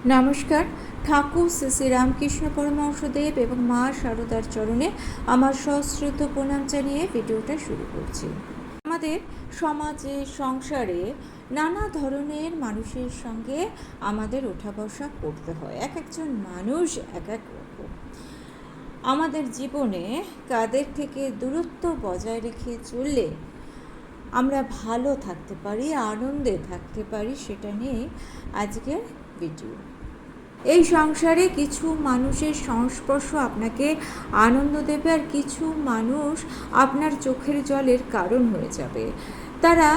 নমস্কার। ঠাকুর শ্রী শ্রী রামকৃষ্ণ পরমহংসদেব এবং মা শারদার চরণে আমার সশ্রদ্ধ প্রণাম জানিয়ে ভিডিওটা শুরু করছি। আমাদের সমাজে, সংসারে নানা ধরনের মানুষের সঙ্গে আমাদের ওঠা বসা করতে হয়। এক একজন মানুষ এক এক রকম। আমাদের জীবনে কাদের থেকে দূরত্ব বজায় রেখে চললে আমরা ভালো থাকতে পারি, আনন্দে থাকতে পারি, সেটা নিয়ে আজকের ভিডিও। এই সংসারে কিছু মানুষের সংস্পর্শ আপনাকে আনন্দ দেবে, আর কিছু মানুষ আপনার চোখের জলের কারণ হয়ে যাবে। তারা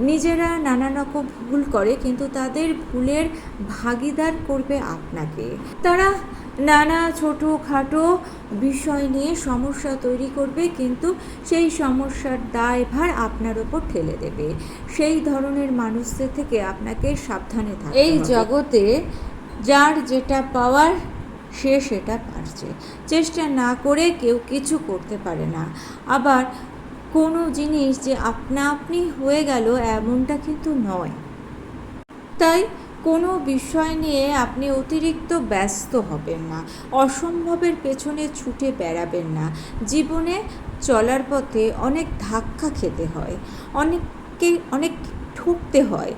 নিজেরা নানা রকম ভুল করে, কিন্তু তাদের ভুলের ভাগিদার করবে আপনাকে। তারা নানা ছোটোখাটো বিষয় নিয়ে সমস্যা তৈরি করবে, কিন্তু সেই সমস্যার দায়ভার আপনার ওপর ঠেলে দেবে। সেই ধরনের মানুষদের থেকে আপনাকে সাবধানে থাকতে হবে। এই জগতে যার যেটা পাওয়ার সে সেটা পারছে, চেষ্টা না করে কেউ কিছু করতে পারে না। আবার কোনো জিনিস যে আপনা আপনি হয়ে গেল এমনটা কিন্তু নয়। তাই কোনো বিষয় নিয়ে আপনি অতিরিক্ত ব্যস্ত হবেন না, অসম্ভবের পেছনে ছুটে বেড়াবেন না। জীবনে চলার পথে অনেক ধাক্কা খেতে হয়, অনেক ঠকতে হয়।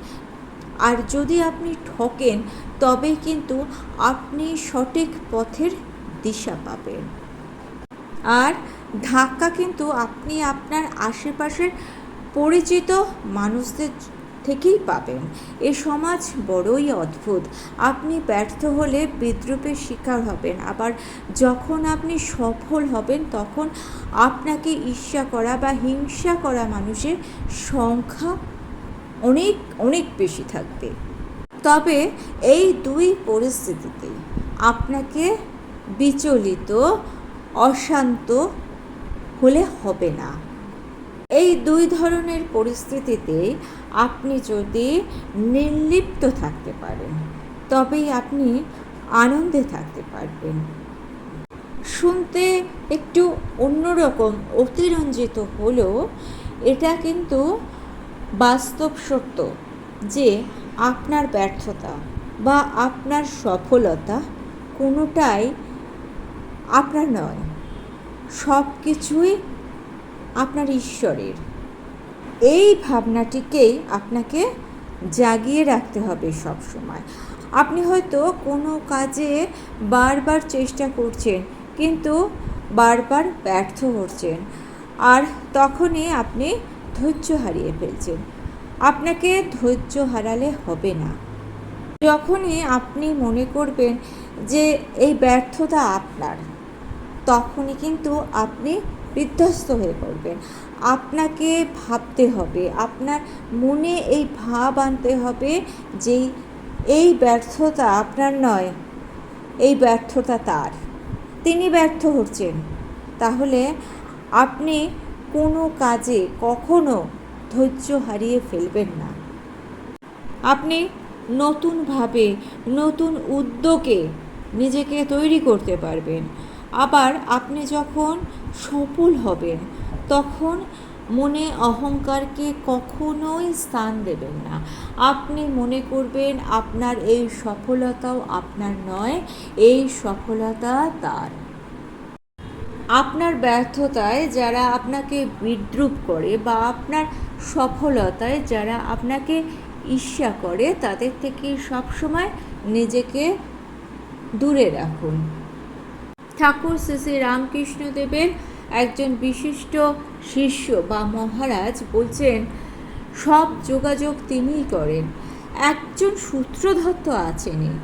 আর যদি আপনি ঠকেন তবেই কিন্তু আপনি সঠিক পথের দিশা পাবেন। আর ধাক্কা কিন্তু আপনি আপনার আশেপাশের পরিচিত মানুষদের থেকেই পাবেন। এ সমাজ বড়ই অদ্ভুত। আপনি ব্যর্থ হলে বিদ্রূপের শিকার হবেন, আবার যখন আপনি সফল হবেন তখন আপনাকে ঈর্ষা করা বা হিংসা করা মানুষের সংখ্যা অনেক বেশি থাকবে। তবে এই দুই পরিস্থিতিতে আপনাকে বিচলিত, অশান্ত হলে হবে না। এই দুই ধরনের পরিস্থিতিতে আপনি যদি নির্লিপ্ত থাকতে পারেন তবেই আপনি আনন্দে থাকতে পারবেন। শুনতে একটু অন্যরকম, অতিরঞ্জিত হলেও এটা কিন্তু বাস্তব সত্য যে আপনার ব্যর্থতা বা আপনার সফলতা কোনোটাই আপনার নয়, সব কিছুই আপনার ঈশ্বরের। এই ভাবনাটিকেই আপনাকে জাগিয়ে রাখতে হবে সব সময়। আপনি হয়তো কোনো কাজে বারবার চেষ্টা করছেন, কিন্তু বারবার ব্যর্থ হচ্ছেন, আর তখনই আপনি ধৈর্য হারিয়ে ফেলছেন। আপনাকে ধৈর্য হারালে হবে না। যখনই আপনি মনে করবেন যে এই ব্যর্থতা আপনার, তখনই কিন্তু আপনি বিধ্বস্ত হয়ে পড়বেন। আপনাকে ভাবতে হবে, আপনার মনে এই ভাব আনতে হবে যে এই ব্যর্থতা আপনার নয়, এই ব্যর্থতা তার, তিনি ব্যর্থ হচ্ছেন। তাহলে আপনি কোনো কাজে কখনো ধৈর্য হারিয়ে ফেলবেন না। আপনি নতুনভাবে, নতুন উদ্যোগে নিজেকে তৈরি করতে পারবেন। আবার আপনি যখন সফল হবেন তখন মনে অহংকারকে কখনোই স্থান দেবেন না। আপনি মনে করবেন আপনার এই সফলতাও আপনার নয়, এই সফলতা তার। আপনার ব্যর্থতায় যারা আপনাকে বিদ্রূপ করে বা আপনার সফলতায় যারা আপনাকে ঈর্ষা করে, তাদের থেকে সবসময় নিজেকে দূরে রাখুন। ঠাকুর শ্রী শ্রী রামকৃষ্ণদেবের একজন বিশিষ্ট শিষ্য বা মহারাজ বলছেন, সব যোগাযোগ তিনিই করেন, একজন সূত্রধর তো আছেনই।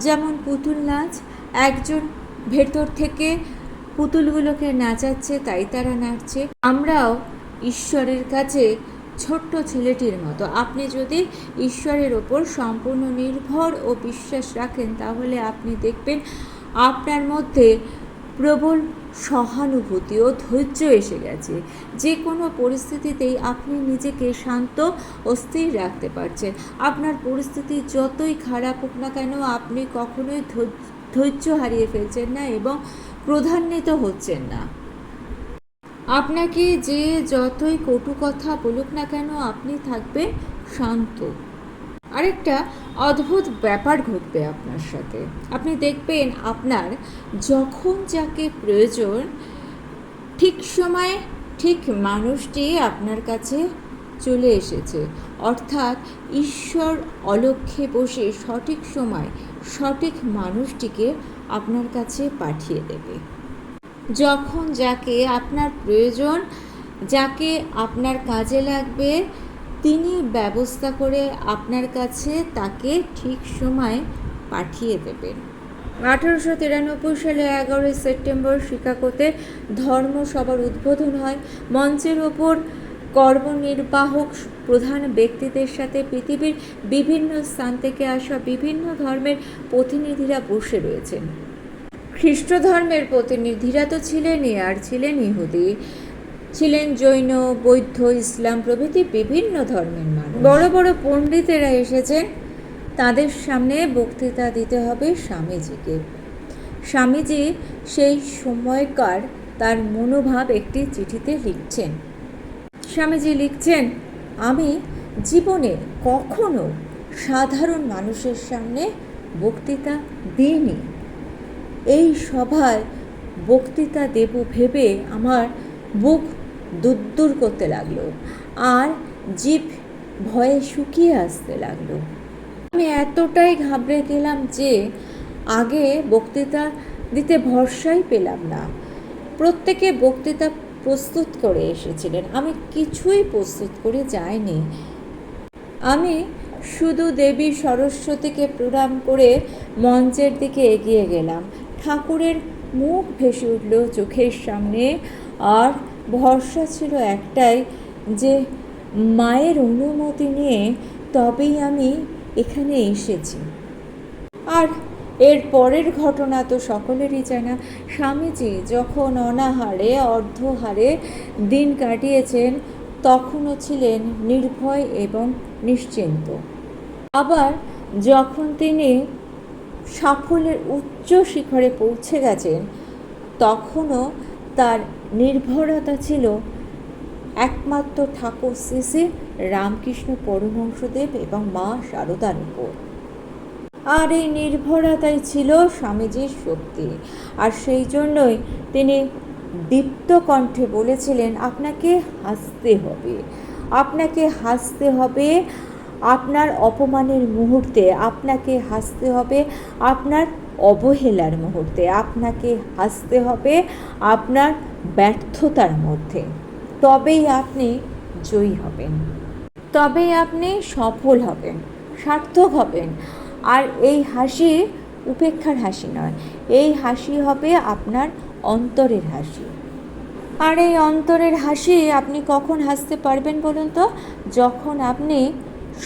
যেমন পুতুল নাচ, একজন ভেতর থেকে পুতুলগুলোকে নাচাচ্ছে, তাই তারা নাচছে। আমরাও ঈশ্বরের কাছে ছোট্ট ছেলেটির মতো। আপনি যদি ঈশ্বরের ওপর সম্পূর্ণ নির্ভর ও বিশ্বাস রাখেন, তাহলে আপনি দেখবেন আপনার মধ্যে প্রবল সহানুভূতি ও ধৈর্য এসে গেছে। যে কোনো পরিস্থিতিতেই আপনি নিজেকে শান্ত ও স্থির রাখতে পারছেন। আপনার পরিস্থিতি যতই খারাপ হোক না কেন, আপনি কখনোই ধৈর্য হারিয়ে ফেলছেন না এবং ক্রোধান্বিত হচ্ছেন না। আপনাকে যে যতই কটু কথা বলুক না কেন, আপনি থাকবেন শান্ত। আরেকটা অদ্ভুত ব্যাপার ঘটবে আপনার সাথে। আপনি দেখবেন আপনার যখন যাকে প্রয়োজন ঠিক সময়ে ঠিক মানুষটি আপনার কাছে চলে এসেছে, অর্থাৎ ঈশ্বর অলক্ষ্যে বসে সঠিক সময় সঠিক মানুষটিকে আপনার কাছে পাঠিয়ে দেবে। যখন যাকে আপনার প্রয়োজন, যাকে আপনার কাজে লাগবে, তিনি ব্যবস্থা করে আপনার কাছে তাকে ঠিক সময় পাঠিয়ে দেবেন। 1893 সালে 11 সেপ্টেম্বর শিকাগোতে ধর্মসভার উদ্বোধন হয়। মঞ্চের ওপর কর্মনির্বাহক প্রধান ব্যক্তিদের সাথে পৃথিবীর বিভিন্ন স্থান থেকে আসা বিভিন্ন ধর্মের প্রতিনিধিরা বসে রয়েছেন। খ্রিস্ট ধর্মের প্রতিনিধিরা তো ছিলেনই, আর ছিলেন ইহুদি, ছিলেন জৈন, বৌদ্ধ, ইসলাম প্রভৃতি বিভিন্ন ধর্মের মানুষ। বড় বড় পণ্ডিতেরা এসেছেন। তাদের সামনে বক্তৃতা দিতে হবে স্বামীজিকে। স্বামীজি সেই সময়কার তার মনোভাব একটি চিঠিতে লিখছেন। স্বামীজি লিখছেন, আমি জীবনে কখনো সাধারণ মানুষের সামনে বক্তৃতা দিইনি। এই সভায় বক্তৃতা দেব ভেবে আমার বুক দুরদুর করতে লাগলো, আর জিভ ভয়ে শুকিয়ে আসতে লাগলো। আমি এতটাই ঘাবড়ে গেলাম যে আগে বক্তৃতা দিতে ভরসাই পেলাম না। প্রত্যেকে বক্তৃতা প্রস্তুত করে এসেছিলেন, আমি কিছুই প্রস্তুত করে যাইনি। আমি শুধু দেবী সরস্বতীকে প্রণাম করে মঞ্চের দিকে এগিয়ে গেলাম। ঠাকুরের মুখ ভেসে উঠল চোখের সামনে, আর ভরসা ছিল একটাই, যে মায়ের অনুমতি নিয়ে তবেই আমি এখানে এসেছি। আর এর পরের ঘটনা তো সকলেরই জানা। স্বামীজি যখন অনাহারে অর্ধহারে দিন কাটিয়েছেন, তখনও ছিলেন নির্ভয় এবং নিশ্চিন্ত। আবার যখন তিনি সাফল্যের উচ্চ শিখরে পৌঁছে গেছেন, তখনও তার নির্ভরতা ছিল একমাত্র ঠাকুর শ্রী শ্রী রামকৃষ্ণ পরমহংসদেব এবং মা শারদার উপর। আর এই নির্ভরতাই ছিল স্বামীজির শক্তি। আর সেই জন্যই তিনি দীপ্ত কণ্ঠে বলেছিলেন, আপনাকে হাসতে হবে, আপনাকে হাসতে হবে আপনার অপমানের মুহূর্তে, আপনাকে হাসতে হবে আপনার অবহেলার মুহূর্তে, আপনাকে হাসতে হবে আপনার ব্যর্থতার মধ্যে। তবেই আপনি জয়ী হবেন, তবেই আপনি সফল হবেন, সার্থক হবেন। আর এই হাসি উপেক্ষার হাসি নয়, এই হাসি হবে আপনার অন্তরের হাসি। আর এই অন্তরের হাসি আপনি কখন হাসতে পারবেন বলুন তো? যখন আপনি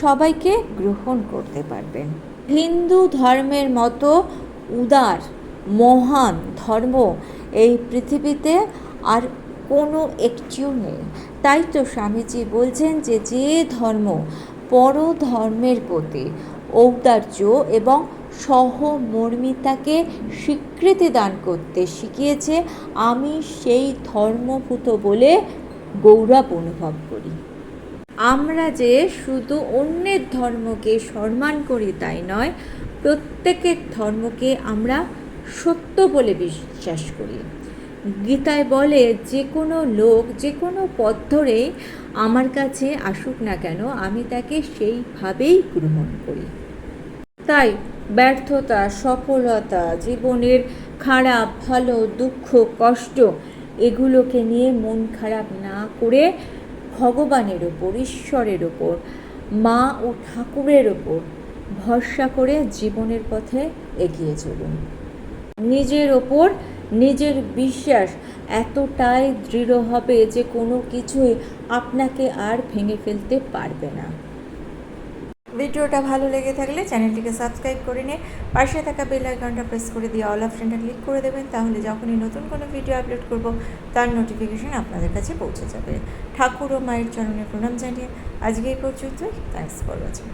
সবাইকে গ্রহণ করতে পারবেন। হিন্দু ধর্মের মতো উদার মহান ধর্ম এই পৃথিবীতে আর কোনো একটিও নেই। তাই তো স্বামীজি বলছেন যে যে ধর্ম পর ধর্মের প্রতি ঔদার্য এবং সহমর্মিতাকে স্বীকৃতি দান করতে শিখিয়েছে, আমি সেই ধর্মভূত বলে গৌরব অনুভব করি। আমরা যে শুধু অন্যের ধর্মকে সম্মান করি তাই নয়, প্রত্যেকের ধর্মকে আমরা সত্য বলে বিশ্বাস করি। গীতায় বলে, যে কোনো লোক যে কোনো পথ ধরেই আমার কাছে আসুক না কেন, আমি তাকে সেইভাবেই গ্রহণ করি। তাই ব্যর্থতা, সফলতা, জীবনের খারাপ ভালো দুঃখ কষ্ট এগুলোকে নিয়ে মন খারাপ না করে ভগবানের ওপর, ঈশ্বরের ওপর, মা ও ঠাকুরের ওপর ভরসা করে জীবনের পথে এগিয়ে চলুন। নিজের ওপর নিজের বিশ্বাস এতটাই দৃঢ় হবে যে কোনো কিছুই আপনাকে আর ভেঙে ফেলতে পারবে না। ভিডিওটা ভালো লেগে থাকলে চ্যানেলটিকে সাবস্ক্রাইব করে নিয়ে পাশে থাকা বেল আইকনটা প্রেস করে দিয়ে অল অপশনটা ক্লিক করে দেবেন। তাহলে যখনই নতুন কোনো ভিডিও আপলোড করব তার নোটিফিকেশন আপনাদের কাছে পৌঁছে যাবে। ঠাকুর ও মায়ের চরণে প্রণাম জানিয়ে আজকে এই পর্যন্তই। Thanks for watching.